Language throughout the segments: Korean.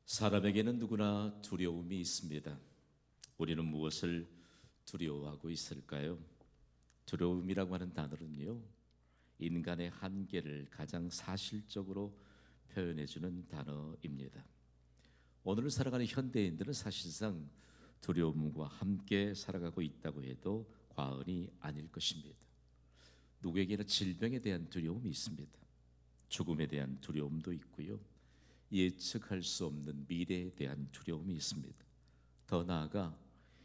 사람에게는 누구나 두려움이 있습니다. 우리는 무엇을 두려워하고 있을까요? 두려움이라고 하는 단어는요, 인간의 한계를 가장 사실적으로 표현해주는 단어입니다. 오늘을 살아가는 현대인들은 사실상 두려움과 함께 살아가고 있다고 해도 과언이 아닐 것입니다. 누구에게나 질병에 대한 두려움이 있습니다. 죽음에 대한 두려움도 있고요. 예측할 수 없는 미래에 대한 두려움이 있습니다. 더 나아가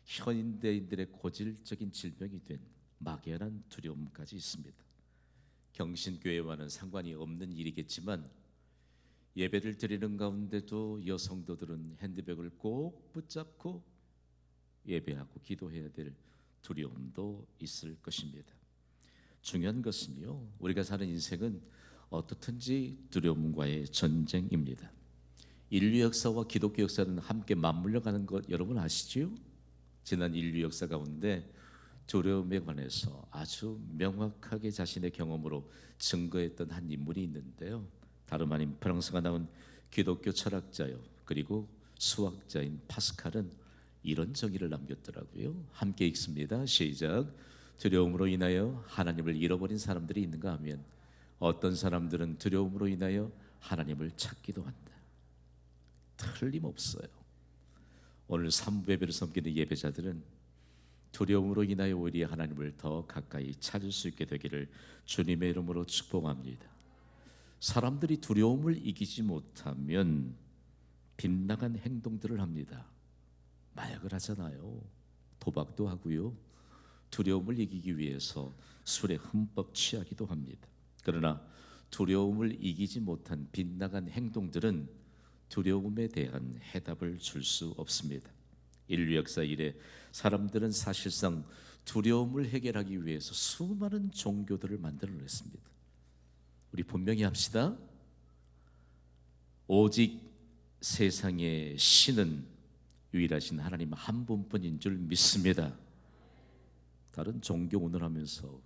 현대인들의 고질적인 질병이 된 막연한 두려움까지 있습니다. 경신교회와는 상관이 없는 일이겠지만 예배를 드리는 가운데도 여성도들은 핸드백을 꼭 붙잡고 예배하고 기도해야 될 두려움도 있을 것입니다. 중요한 것은요, 우리가 사는 인생은 어떻든지 두려움과의 전쟁입니다. 인류 역사와 기독교 역사는 함께 맞물려 가는 것 여러분 아시지요? 지난 인류 역사 가운데 두려움에 관해서 아주 명확하게 자신의 경험으로 증거했던 한 인물이 있는데요, 다름 아닌 프랑스가 나온 기독교 철학자요 그리고 수학자인 파스칼은 이런 정의를 남겼더라고요. 함께 읽습니다. 시작. 두려움으로 인하여 하나님을 잃어버린 사람들이 있는가 하면 어떤 사람들은 두려움으로 인하여 하나님을 찾기도 한다. 틀림없어요. 오늘 3부 예배를 섬기는 예배자들은 두려움으로 인하여 오히려 하나님을 더 가까이 찾을 수 있게 되기를 주님의 이름으로 축복합니다. 사람들이 두려움을 이기지 못하면 빗나간 행동들을 합니다. 마약을 하잖아요. 도박도 하고요. 두려움을 이기기 위해서 술에 흠뻑 취하기도 합니다. 그러나 두려움을 이기지 못한 빗나간 행동들은 두려움에 대한 해답을 줄 수 없습니다. 인류 역사 이래 사람들은 사실상 두려움을 해결하기 위해서 수많은 종교들을 만들어냈습니다. 우리 분명히 합시다. 오직 세상의 신은 유일하신 하나님 한 분뿐인 줄 믿습니다. 다른 종교 운운하면서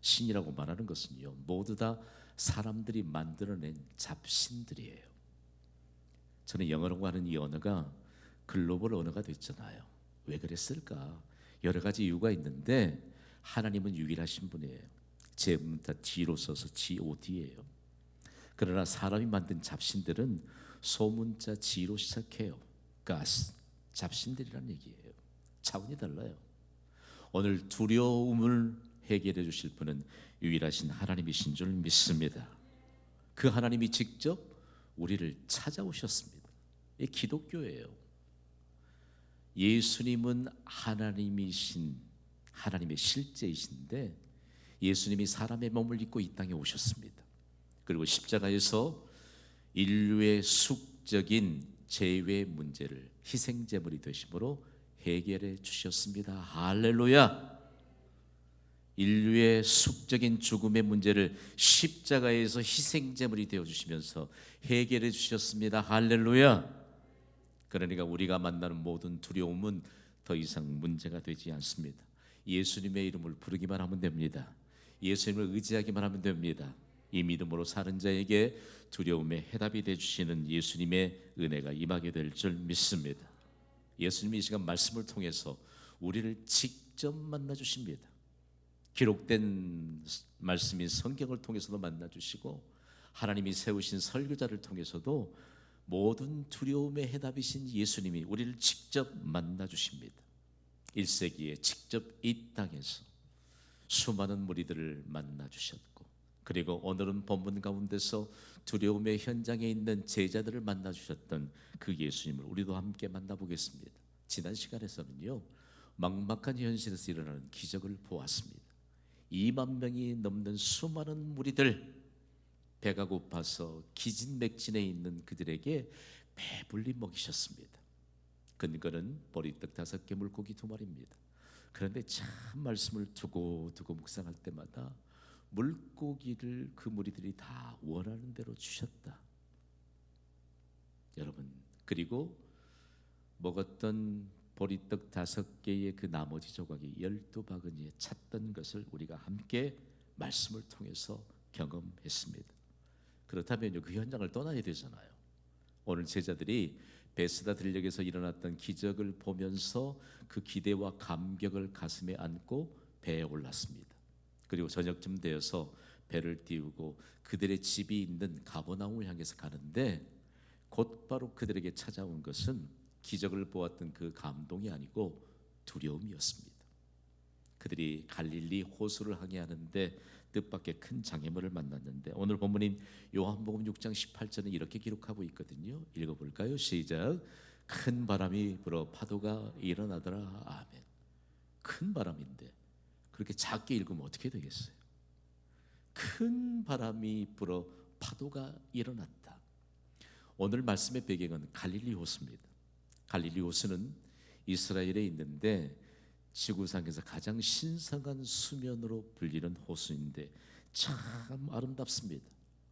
신이라고 말하는 것은요, 모두 다 사람들이 만들어낸 잡신들이에요. 저는 영어라고 하는 이 언어가 글로벌 언어가 됐잖아요. 왜 그랬을까? 여러 가지 이유가 있는데 하나님은 유일하신 분이에요. 제문 다 G로 써서 God예요. 그러나 사람이 만든 잡신들은 소문자 G로 시작해요. 가스, 잡신들이라는 얘기예요. 차원이 달라요. 오늘 두려움을 해결해 주실 분은 유일하신 하나님이신 줄 믿습니다. 그 하나님이 직접 우리를 찾아오셨습니다. 이 기독교예요. 예수님은 하나님이신 하나님의 실제이신데 예수님이 사람의 몸을 입고 이 땅에 오셨습니다. 그리고 십자가에서 인류의 숙적인 죄의 문제를 희생제물이 되심으로 해결해 주셨습니다. 할렐루야. 인류의 숙적인 죽음의 문제를 십자가에서 희생제물이 되어주시면서 해결해 주셨습니다. 할렐루야. 그러니까 우리가 만나는 모든 두려움은 더 이상 문제가 되지 않습니다. 예수님의 이름을 부르기만 하면 됩니다. 예수님을 의지하기만 하면 됩니다. 이 믿음으로 사는 자에게 두려움의 해답이 되주시는 예수님의 은혜가 임하게 될 줄 믿습니다. 예수님이 이 시간 말씀을 통해서 우리를 직접 만나 주십니다. 기록된 말씀인 성경을 통해서도 만나주시고 하나님이 세우신 설교자를 통해서도 모든 두려움의 해답이신 예수님이 우리를 직접 만나주십니다. 1세기에 직접 이 땅에서 수많은 무리들을 만나주셨고 그리고 오늘은 본문 가운데서 두려움의 현장에 있는 제자들을 만나주셨던 그 예수님을 우리도 함께 만나보겠습니다. 지난 시간에서는요, 막막한 현실에서 일어나는 기적을 보았습니다. 2만 명이 넘는 수많은 무리들, 배가 고파서 기진맥진해 있는 그들에게 배불리 먹이셨습니다. 근거는 보리떡 5개 물고기 2마리입니다. 그런데 참 말씀을 두고 묵상할 때마다 물고기를 그 무리들이 다 원하는 대로 주셨다. 여러분, 그리고 먹었던 보리떡 5개의 그 나머지 조각이 12바구니에 찼던 것을 우리가 함께 말씀을 통해서 경험했습니다. 그렇다면 그 현장을 떠나야 되잖아요. 오늘 제자들이 베스다 들녘에서 일어났던 기적을 보면서 그 기대와 감격을 가슴에 안고 배에 올랐습니다. 그리고 저녁쯤 되어서 배를 띄우고 그들의 집이 있는 가버나움을 향해서 가는데 곧바로 그들에게 찾아온 것은 기적을 보았던 그 감동이 아니고 두려움이었습니다. 그들이 갈릴리 호수를 항해하는데 뜻밖의 큰 장애물을 만났는데 오늘 본문인 요한복음 6장 18절은 이렇게 기록하고 있거든요. 읽어볼까요? 시작. 큰 바람이 불어 파도가 일어나더라. 아멘. 큰 바람인데 그렇게 작게 읽으면 어떻게 되겠어요? 큰 바람이 불어 파도가 일어났다. 오늘 말씀의 배경은 갈릴리 호수입니다. 갈릴리 호수는 이스라엘에 있는데 지구상에서 가장 신성한 수면으로 불리는 호수인데 참 아름답습니다.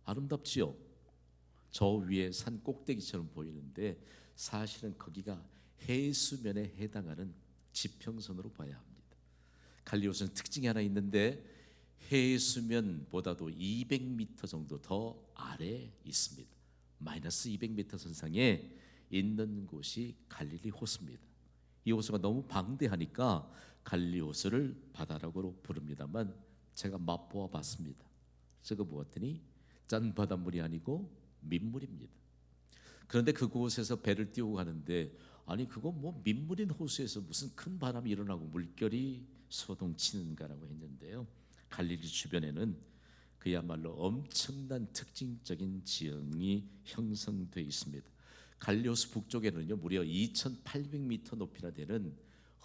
아름답지요? 저 위에 산 꼭대기처럼 보이는데 사실은 거기가 해수면에 해당하는 지평선으로 봐야 합니다. 갈릴리 호수는 특징이 하나 있는데 해수면보다도 200m 정도 더 아래에 있습니다. 마이너스 200m 선상에 있는 곳이 갈릴리 호수입니다. 이 호수가 너무 방대하니까 갈릴리 호수를 바다라고 부릅니다만 제가 맛보아 봤습니다. 제가 보았더니 짠 바닷물이 아니고 민물입니다. 그런데 그곳에서 배를 띄우고 가는데 아니 그거 뭐 민물인 호수에서 무슨 큰 바람이 일어나고 물결이 소동치는가라고 했는데요. 갈릴리 주변에는 그야말로 엄청난 특징적인 지형이 형성되어 있습니다. 갈릴리 호수 북쪽에는요 무려 2,800m 높이나 되는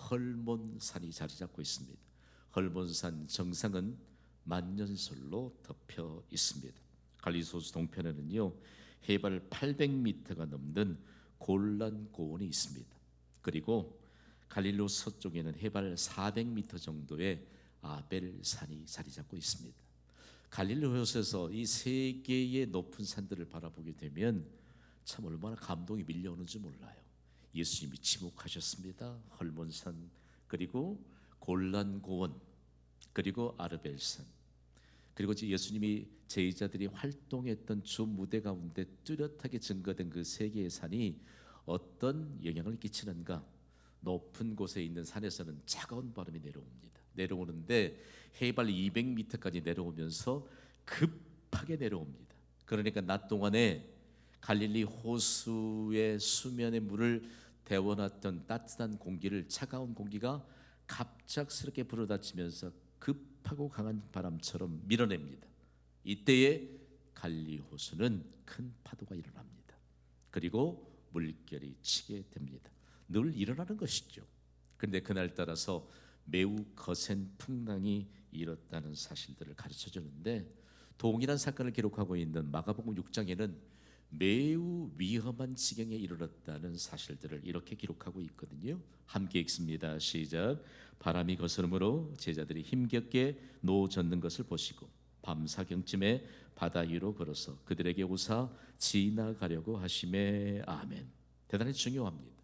헐몬산이 자리 잡고 있습니다. 헐몬산 정상은 만년설로 덮여 있습니다. 갈릴리 호수 동편에는요 해발 800m가 넘는 골란 고원이 있습니다. 그리고 갈릴리 호수 서쪽에는 해발 400m 정도의 아벨산이 자리 잡고 있습니다. 갈릴리 호수에서 이 세 개의 높은 산들을 바라보게 되면 참 얼마나 감동이 밀려오는지 몰라요. 예수님이 지목하셨습니다. 헐몬산 그리고 골란 고원 그리고 아르벨산 그리고 예수님이 제자들이 활동했던 주 무대 가운데 뚜렷하게 증거된 그 세 개의 산이 어떤 영향을 끼치는가? 높은 곳에 있는 산에서는 차가운 바람이 내려오는데 해발 200m까지 내려오면서 급하게 내려옵니다. 그러니까 낮 동안에 갈릴리 호수의 수면의 물을 데워놨던 따뜻한 공기를 차가운 공기가 갑작스럽게 불어닥치면서 급하고 강한 바람처럼 밀어냅니다. 이때에 갈릴리 호수는 큰 파도가 일어납니다. 그리고 물결이 치게 됩니다. 늘 일어나는 것이죠. 그런데 그날따라서 매우 거센 풍랑이 일었다는 사실들을 가르쳐 주는데 동일한 사건을 기록하고 있는 마가복음 6장에는 매우 위험한 지경에 이르렀다는 사실들을 이렇게 기록하고 있거든요. 함께 읽습니다. 시작. 바람이 거스름으로 제자들이 힘겹게 노 젓는 것을 보시고 밤사경쯤에 바다 위로 걸어서 그들에게 오사 지나가려고 하심에 아멘. 대단히 중요합니다.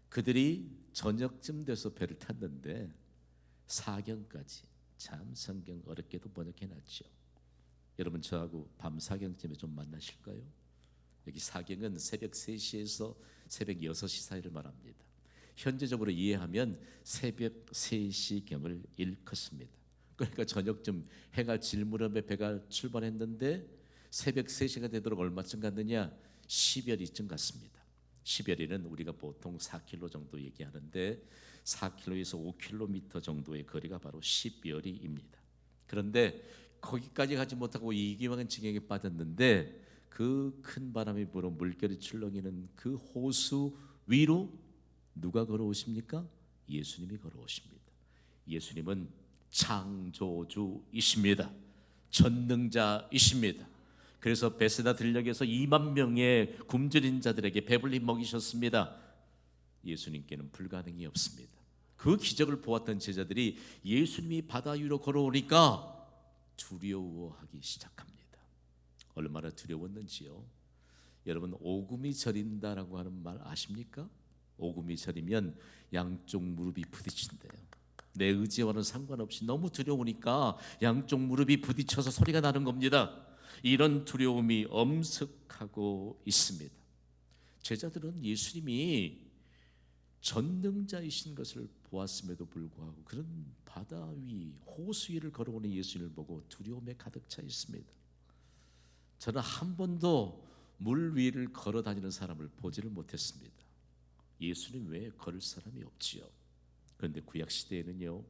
그들이 저녁쯤 돼서 배를 탔는데 사경까지 참 성경 어렵게도 번역해놨죠. 여러분 저하고 밤 사경쯤에 좀 만나실까요? 여기 사경은 새벽 3시에서 새벽 6시 사이를 말합니다. 현재적으로 이해하면 새벽 3시경을 일컫습니다. 그러니까 저녁쯤 해가 질 무렵에 배가 출발했는데 새벽 3시가 되도록 얼마쯤 갔느냐? 10여리쯤 갔습니다. 10여리는 우리가 보통 4km 정도 얘기하는데 4km에서 5km 정도의 거리가 바로 10여리입니다. 그런데 거기까지 가지 못하고 이기망한 지경에 빠졌는데 그 큰 바람이 불어 물결이 출렁이는 그 호수 위로 누가 걸어오십니까? 예수님이 걸어오십니다. 예수님은 창조주이십니다. 전능자이십니다. 그래서 베세다 들녘에서 2만 명의 굶주린 자들에게 배불리 먹이셨습니다. 예수님께는 불가능이 없습니다. 그 기적을 보았던 제자들이 예수님이 바다 위로 걸어오니까 두려워하기 시작합니다. 얼마나 두려웠는지요. 여러분 오금이 저린다라고 하는 말 아십니까? 오금이 저리면 양쪽 무릎이 부딪힌대요. 내 의지와는 상관없이 너무 두려우니까 양쪽 무릎이 부딪혀서 소리가 나는 겁니다. 이런 두려움이 엄습하고 있습니다. 제자들은 예수님이 전능자이신 것을 보았음에도 불구하고 그런 바다 위, 호수 위를 걸어오는 예수님을 보고 두려움에 가득 차 있습니다. 저는 한 번도 물 위를 걸어 다니는 사람을 보지를 못했습니다. 예수님 외에 걸을 사람이 없지요. 그런데 구약 시대에는요,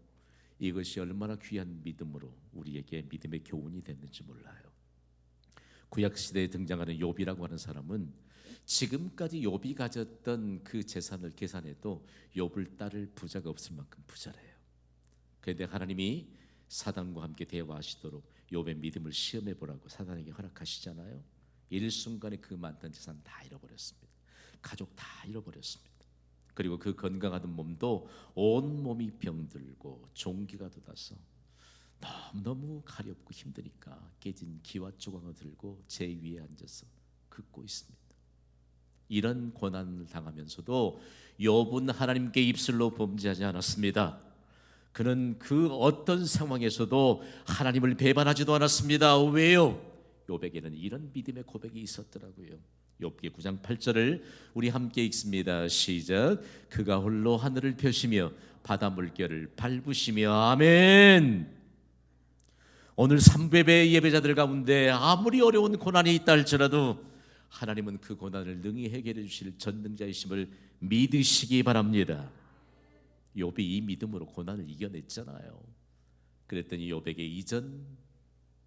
이것이 얼마나 귀한 믿음으로 우리에게 믿음의 교훈이 됐는지 몰라요. 구약 시대에 등장하는 욥이라고 하는 사람은 지금까지 욥이 가졌던 그 재산을 계산해도 욥을 따를 부자가 없을 만큼 부자래요. 그런데 하나님이 사단과 함께 대화하시도록 욥의 믿음을 시험해 보라고 사단에게 허락하시잖아요. 일순간에 그 많던 재산 다 잃어버렸습니다. 가족 다 잃어버렸습니다. 그리고 그 건강하던 몸도 온몸이 병들고 종기가 돋아서 너무너무 가렵고 힘드니까 깨진 기와 조각을 들고 제 위에 앉아서 긋고 있습니다. 이런 고난을 당하면서도 욥은 하나님께 입술로 범죄하지 않았습니다. 그는 그 어떤 상황에서도 하나님을 배반하지도 않았습니다. 왜요? 욥에게는 이런 믿음의 고백이 있었더라고요. 욥기 9장 8절을 우리 함께 읽습니다. 시작. 그가 홀로 하늘을 펴시며 바다 물결을 밟으시며. 아멘. 오늘 3배배 예배자들 가운데 아무리 어려운 고난이 있다 할지라도 하나님은 그 고난을 능히 해결해 주실 전능자이심을 믿으시기 바랍니다. 욥이 이 믿음으로 고난을 이겨냈잖아요. 그랬더니 욥에게 이전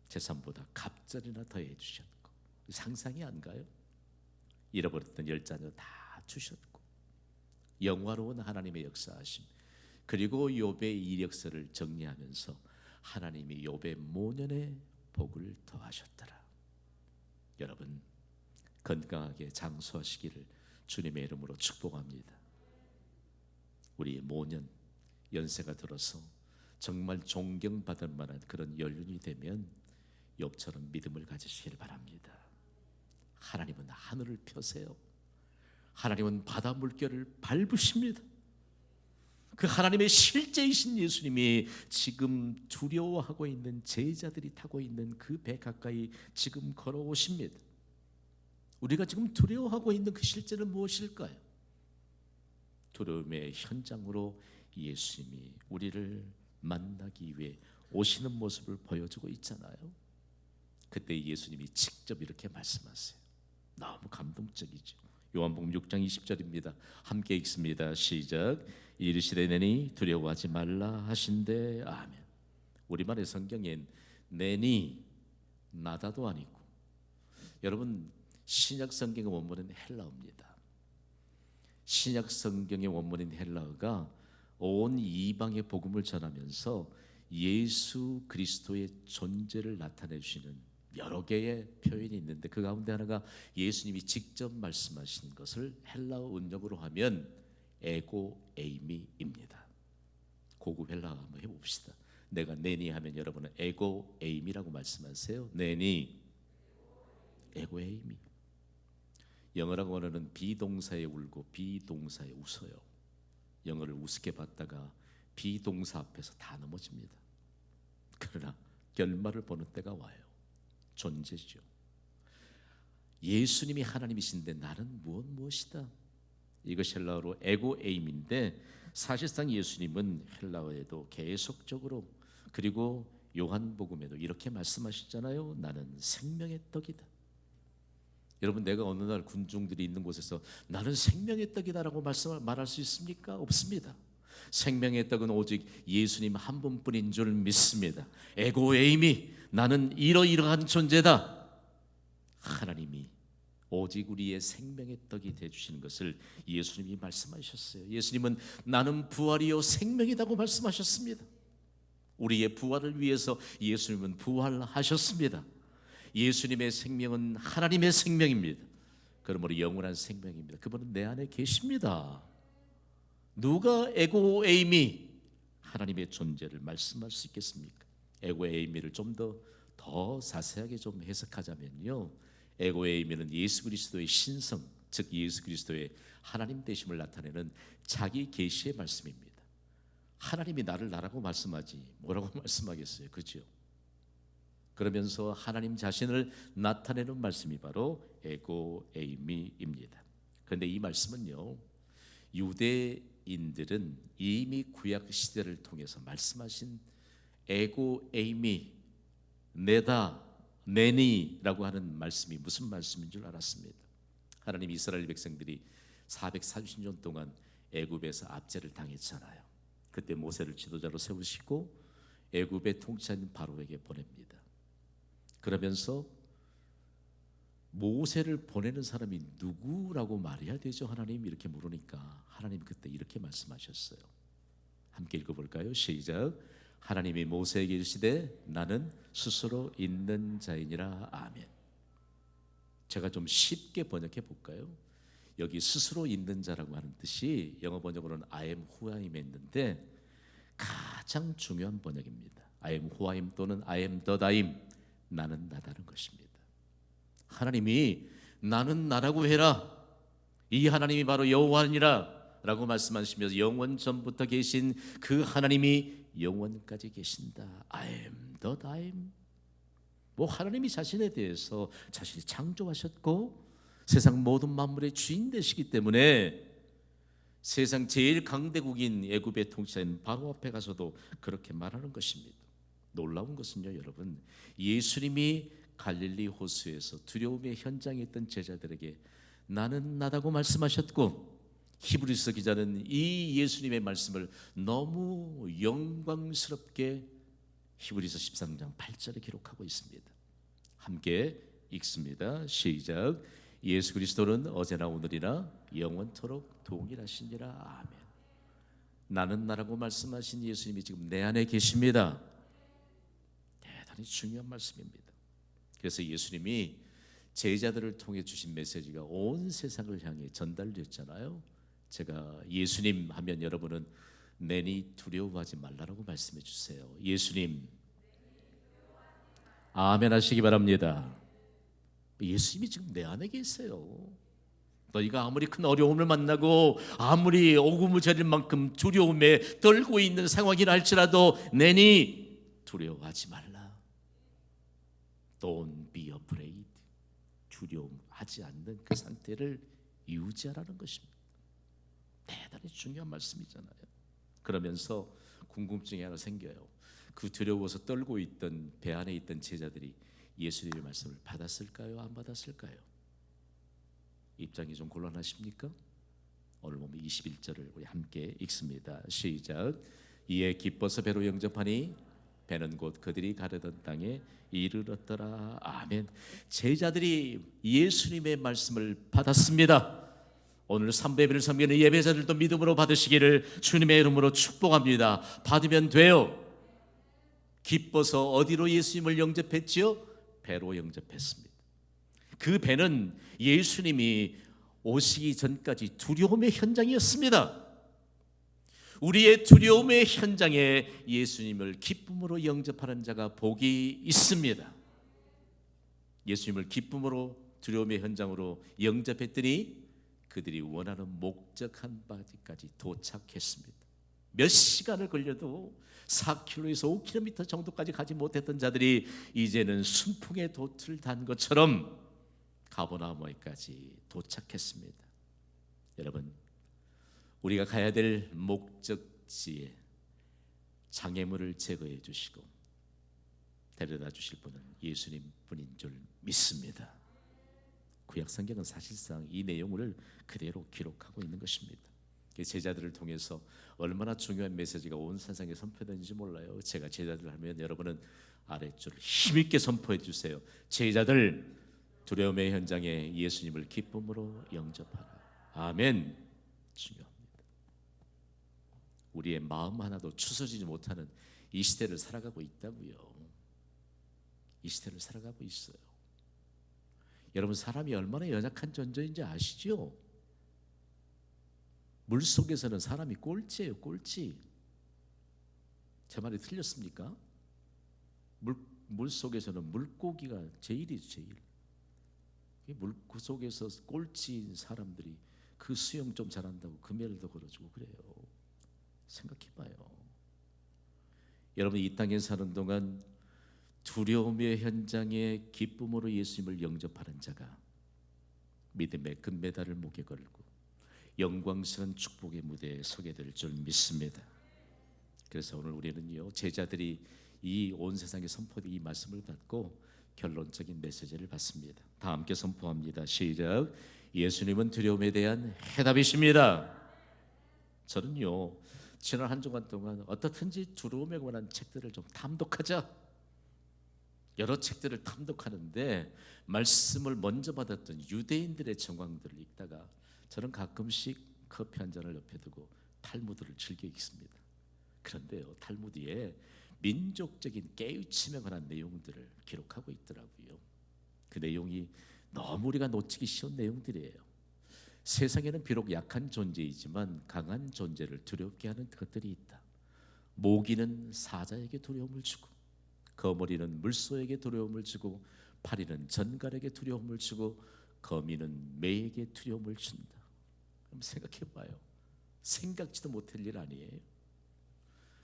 재산보다 갑절이나 더해 주셨고, 상상이 안 가요? 잃어버렸던 열자녀 다 주셨고, 영화로운 하나님의 역사하심, 그리고 욥의 이력서를 정리하면서 하나님이 욥의 모년의 복을 더하셨더라. 여러분 건강하게 장수하시기를 주님의 이름으로 축복합니다. 우리의 모년 연세가 들어서 정말 존경받을 만한 그런 연륜이 되면 욥처럼 믿음을 가지시길 바랍니다. 하나님은 하늘을 펴세요. 하나님은 바다 물결을 밟으십니다. 그 하나님의 실제이신 예수님이 지금 두려워하고 있는 제자들이 타고 있는 그 배 가까이 지금 걸어오십니다. 우리가 지금 두려워하고 있는 그 실제는 무엇일까요? 두려움의 현장으로 예수님이 우리를 만나기 위해 오시는 모습을 보여주고 있잖아요. 그때 예수님이 직접 이렇게 말씀하세요. 너무 감동적이죠. 요한복음 6장 20절입니다. 함께 읽습니다. 시작. 이르시되 내니 두려워하지 말라 하신대. 아멘. 우리말의 성경엔 내니 나다도 아니고, 여러분 신약 성경의 원문은 헬라어입니다. 신약 성경의 원문인 헬라어가 온 이방의 복음을 전하면서 예수 그리스도의 존재를 나타내 주시는 여러 개의 표현이 있는데, 그 가운데 하나가 예수님이 직접 말씀하신 것을 헬라어 은역으로 하면 에고 에이미입니다. 고급 헬라어 한번 해봅시다. 내가 내니 하면 여러분은 에고 에이미라고 말씀하세요. 내니 에고 에이미. 영어라고 하는 비동사에 울고 비동사에 웃어요. 영어를 우습게 봤다가 비동사 앞에서 다 넘어집니다. 그러나 결말을 보는 때가 와요. 존재죠. 예수님이 하나님이신데 나는 무엇이다. 이것이 헬라어로 에고 에임인데, 사실상 예수님은 헬라어에도 계속적으로, 그리고 요한복음에도 이렇게 말씀하셨잖아요. 나는 생명의 떡이다. 여러분, 내가 어느 날 군중들이 있는 곳에서 나는 생명의 떡이다라고 말할 수 있습니까? 없습니다. 생명의 떡은 오직 예수님 한 분뿐인 줄 믿습니다. 에고 에이미, 나는 이러이러한 존재다. 하나님이 오직 우리의 생명의 떡이 되주시는 것을 예수님이 말씀하셨어요. 예수님은 나는 부활이요 생명이라고 말씀하셨습니다. 우리의 부활을 위해서 예수님은 부활하셨습니다. 예수님의 생명은 하나님의 생명입니다. 그러므로 영원한 생명입니다. 그분은 내 안에 계십니다. 누가 에고 에이미 하나님의 존재를 말씀할 수 있겠습니까? 에고 에이미를 좀 더 자세하게 좀 해석하자면요, 에고 에이미는 예수 그리스도의 신성, 즉 예수 그리스도의 하나님 되심을 나타내는 자기 계시의 말씀입니다. 하나님이 나를 나라고 말씀하지 뭐라고 말씀하겠어요, 그죠? 그러면서 하나님 자신을 나타내는 말씀이 바로 에고 에이미입니다. 그런데 이 말씀은요, 유대인들은 이미 구약 시대를 통해서 말씀하신 에고 에이미, 내다, 내니라고 하는 말씀이 무슨 말씀인 줄 알았습니다. 하나님 이스라엘 백성들이 430년 동안 애굽에서 압제를 당했잖아요. 그때 모세를 지도자로 세우시고 애굽의 통치하는 바로에게 보냅니다. 그러면서 모세를 보내는 사람이 누구라고 말해야 되죠? 하나님 이렇게 물으니까 하나님 그때 이렇게 말씀하셨어요. 함께 읽어볼까요? 시작. 하나님이 모세에게 이르시되 나는 스스로 있는 자이니라. 아멘. 제가 좀 쉽게 번역해 볼까요? 여기 스스로 있는 자라고 하는 뜻이 영어 번역으로는 I am who I am 했는데 가장 중요한 번역입니다. I am who I am 또는 I am that I am, 나는 나다는 것입니다. 하나님이 나는 나라고 해라, 이 하나님이 바로 여호와니라 라고 말씀하시면서 영원 전부터 계신 그 하나님이 영원까지 계신다. I am that I am. 뭐 하나님이 자신에 대해서 자신이 창조하셨고 세상 모든 만물의 주인 되시기 때문에 세상 제일 강대국인 애굽의 통치자인 바로 앞에 가서도 그렇게 말하는 것입니다. 놀라운 것은요, 여러분, 예수님이 갈릴리 호수에서 두려움의 현장에 있던 제자들에게 나는 나다고 말씀하셨고, 히브리서 기자는 이 예수님의 말씀을 너무 영광스럽게 히브리서 13장 8절에 기록하고 있습니다. 함께 읽습니다. 시작. 예수 그리스도는 어제나 오늘이나 영원토록 동일하시니라. 아멘. 나는 나라고 말씀하신 예수님이 지금 내 안에 계십니다. 대단히 중요한 말씀입니다. 그래서 예수님이 제자들을 통해 주신 메시지가 온 세상을 향해 전달됐잖아요. 제가 예수님 하면 여러분은 내니 두려워하지 말라라고 말씀해 주세요. 예수님, 아멘 하시기 바랍니다. 예수님이 지금 내 안에 계세요. 너희가 아무리 큰 어려움을 만나고 아무리 오구무절일 만큼 두려움에 떨고 있는 상황이라 할지라도 내니 두려워하지 말라. Don't be afraid. 두려움하지 않는 그 상태를 유지하라는 것입니다. 대단히 중요한 말씀이잖아요. 그러면서 궁금증이 하나 생겨요. 그 두려워서 떨고 있던 배 안에 있던 제자들이 예수님의 말씀을 받았을까요? 안 받았을까요? 입장이 좀 곤란하십니까? 오늘 보면 21절을 우리 함께 읽습니다. 시작. 이에 기뻐서 배로 영접하니 배는 곧 그들이 가려던 땅에 이르렀더라. 아멘. 제자들이 예수님의 말씀을 받았습니다. 오늘 삼배배를 섬기는 예배자들도 믿음으로 받으시기를 주님의 이름으로 축복합니다. 받으면 돼요. 기뻐서 어디로 예수님을 영접했지요? 배로 영접했습니다. 그 배는 예수님이 오시기 전까지 두려움의 현장이었습니다. 우리의 두려움의 현장에 예수님을 기쁨으로 영접하는 자가 복이 있습니다. 예수님을 기쁨으로 두려움의 현장으로 영접했더니 그들이 원하는 목적한 바지까지 도착했습니다. 몇 시간을 걸려도 4km에서 5km 정도까지 가지 못했던 자들이 이제는 순풍의 돛을 단 것처럼 가버나움까지 도착했습니다. 여러분, 우리가 가야 될 목적지에 장애물을 제거해 주시고 데려다 주실 분은 예수님 뿐인 줄 믿습니다. 구약 성경은 사실상 이 내용을 그대로 기록하고 있는 것입니다. 제자들을 통해서 얼마나 중요한 메시지가 온 세상에 선포되는지 몰라요. 제가 제자들 하면 여러분은 아랫줄을 힘있게 선포해 주세요. 제자들, 두려움의 현장에 예수님을 기쁨으로 영접하라. 아멘. 중요합니다. 우리의 마음 하나도 추스지지 못하는 이 시대를 살아가고 있다고요. 이 시대를 살아가고 있어요. 여러분, 사람이 얼마나 연약한 존재인지 아시죠? 물속에서는 사람이 꼴찌예요. 꼴찌. 제 말이 틀렸습니까? 물속에서는 물고기가 제일이죠. 제일. 물속에서 꼴찌인 사람들이 그 수영 좀 잘한다고 금메달도 걸어주고 그래요. 생각해봐요. 여러분, 이 땅에 사는 동안 두려움의 현장에 기쁨으로 예수님을 영접하는 자가 믿음의 금메달을 목에 걸고 영광스러운 축복의 무대에 서게 될 줄 믿습니다. 그래서 오늘 우리는요, 제자들이 이 온 세상에 선포된 이 말씀을 받고 결론적인 메시지를 받습니다. 다 함께 선포합니다. 시작. 예수님은 두려움에 대한 해답이십니다. 저는요, 지난 한 주간 동안 어떻든지 두려움에 관한 책들을 좀 탐독하자, 여러 책들을 탐독하는데 말씀을 먼저 받았던 유대인들의 정황들을 읽다가 저는 가끔씩 커피 한 잔을 옆에 두고 탈무드를 즐겨 읽습니다. 그런데요, 탈무드에 민족적인 깨우침에 관한 내용들을 기록하고 있더라고요. 그 내용이 너무 우리가 놓치기 쉬운 내용들이에요. 세상에는 비록 약한 존재이지만 강한 존재를 두렵게 하는 것들이 있다. 모기는 사자에게 두려움을 주고, 거머리는 물소에게 두려움을 주고, 파리는 전갈에게 두려움을 주고, 거미는 매에게 두려움을 준다. 한번 생각해봐요. 생각지도 못할 일 아니에요.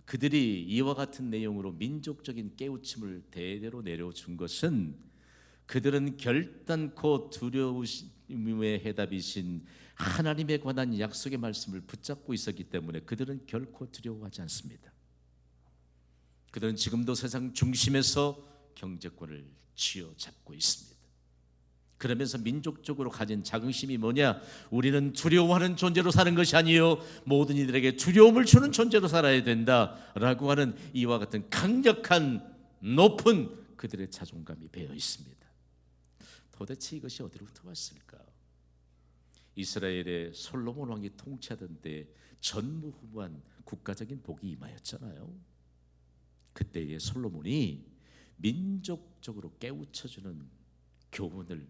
그들이 이와 같은 내용으로 민족적인 깨우침을 대대로 내려준 것은 그들은 결단코 두려움의 해답이신 하나님에 관한 약속의 말씀을 붙잡고 있었기 때문에 그들은 결코 두려워하지 않습니다. 그들은 지금도 세상 중심에서 경제권을 쥐어잡고 있습니다. 그러면서 민족적으로 가진 자긍심이 뭐냐? 우리는 두려워하는 존재로 사는 것이 아니요, 모든 이들에게 두려움을 주는 존재로 살아야 된다라고 하는 이와 같은 강력한 높은 그들의 자존감이 배어 있습니다. 도대체 이것이 어디로부터 왔을까? 이스라엘의 솔로몬 왕이 통치하던 때 전무후무한 국가적인 복이 임하였잖아요. 그때의 솔로몬이 민족적으로 깨우쳐주는 교훈을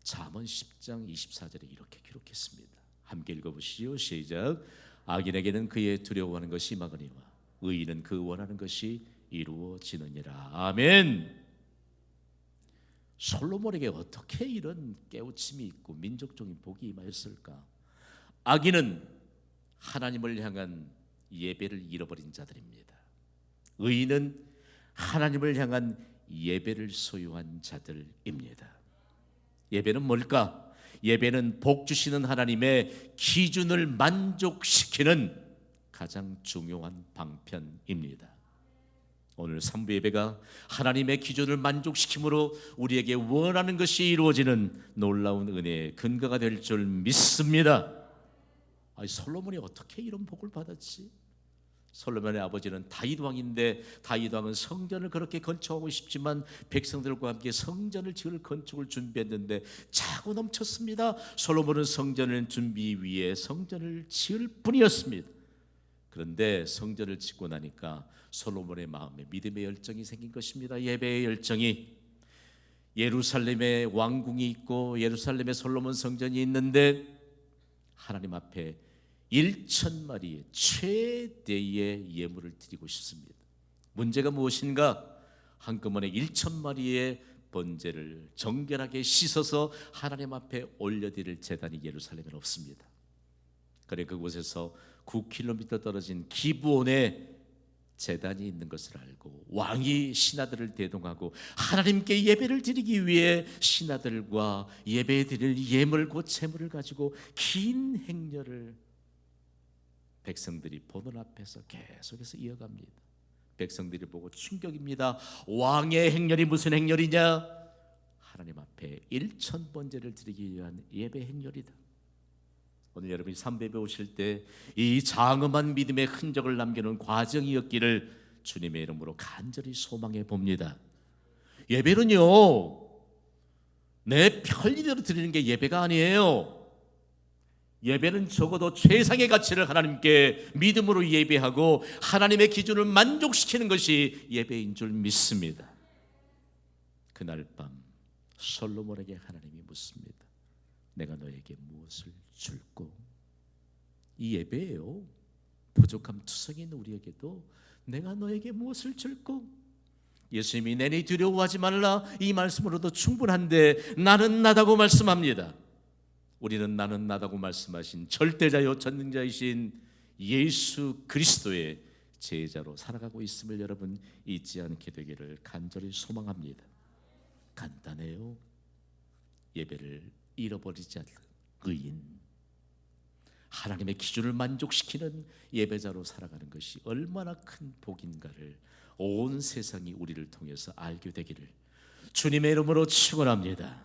잠언 10장 24절에 이렇게 기록했습니다. 함께 읽어보시죠. 시작. 악인에게는 그의 두려워하는 것이 막으니와 의인은 그 원하는 것이 이루어지느니라. 아멘. 솔로몬에게 어떻게 이런 깨우침이 있고 민족적인 복이 임하였을까? 악인은 하나님을 향한 예배를 잃어버린 자들입니다. 의인은 하나님을 향한 예배를 소유한 자들입니다. 예배는 뭘까? 예배는 복 주시는 하나님의 기준을 만족시키는 가장 중요한 방편입니다. 오늘 3부 예배가 하나님의 기준을 만족시킴으로 우리에게 원하는 것이 이루어지는 놀라운 은혜의 근거가 될 줄 믿습니다. 솔로몬이 어떻게 이런 복을 받았지? 솔로몬의 아버지는 다윗 왕인데 다윗 왕은 성전을 그렇게 건축하고 싶지만 백성들과 함께 성전을 지을 건축을 준비했는데 차고 넘쳤습니다. 솔로몬은 성전을 준비 위해 성전을 지을 뿐이었습니다. 그런데 성전을 짓고 나니까 솔로몬의 마음에 믿음의 열정이 생긴 것입니다. 예배의 열정이. 예루살렘에 왕궁이 있고 예루살렘에 솔로몬 성전이 있는데 하나님 앞에 1,000마리의 최대의 예물을 드리고 싶습니다. 문제가 무엇인가? 한꺼번에 1,000마리의 번제를 정결하게 씻어서 하나님 앞에 올려드릴 제단이 예루살렘에 없습니다. 그래 그곳에서 9km 떨어진 기브온에 제단이 있는 것을 알고 왕이 신하들을 대동하고 하나님께 예배를 드리기 위해 신하들과 예배 드릴 예물 곧 제물을 가지고 긴 행렬을 백성들이 보는 앞에서 계속해서 이어갑니다. 백성들이 보고 충격입니다. 왕의 행렬이 무슨 행렬이냐? 하나님 앞에 1,000번제를 드리기 위한 예배 행렬이다. 오늘 여러분이 3배에 오실 때 이 장엄한 믿음의 흔적을 남기는 과정이었기를 주님의 이름으로 간절히 소망해 봅니다. 예배는요, 내 편리대로 드리는 게 예배가 아니에요. 예배는 적어도 최상의 가치를 하나님께 믿음으로 예배하고 하나님의 기준을 만족시키는 것이 예배인 줄 믿습니다. 그날 밤 솔로몬에게 하나님이 묻습니다. 내가 너에게 무엇을 줄꼬? 이 예배예요. 부족함 투성인 우리에게도 내가 너에게 무엇을 줄꼬? 예수님이 내니 두려워하지 말라 이 말씀으로도 충분한데 나는 나다고 말씀합니다. 우리는 나는 나다고 말씀하신 절대자요 전능자이신 예수 그리스도의 제자로 살아가고 있음을 여러분 잊지 않게 되기를 간절히 소망합니다. 간단해요. 예배를 잃어버리지 않는 의인, 하나님의 기준을 만족시키는 예배자로 살아가는 것이 얼마나 큰 복인가를 온 세상이 우리를 통해서 알게 되기를 주님의 이름으로 축원합니다.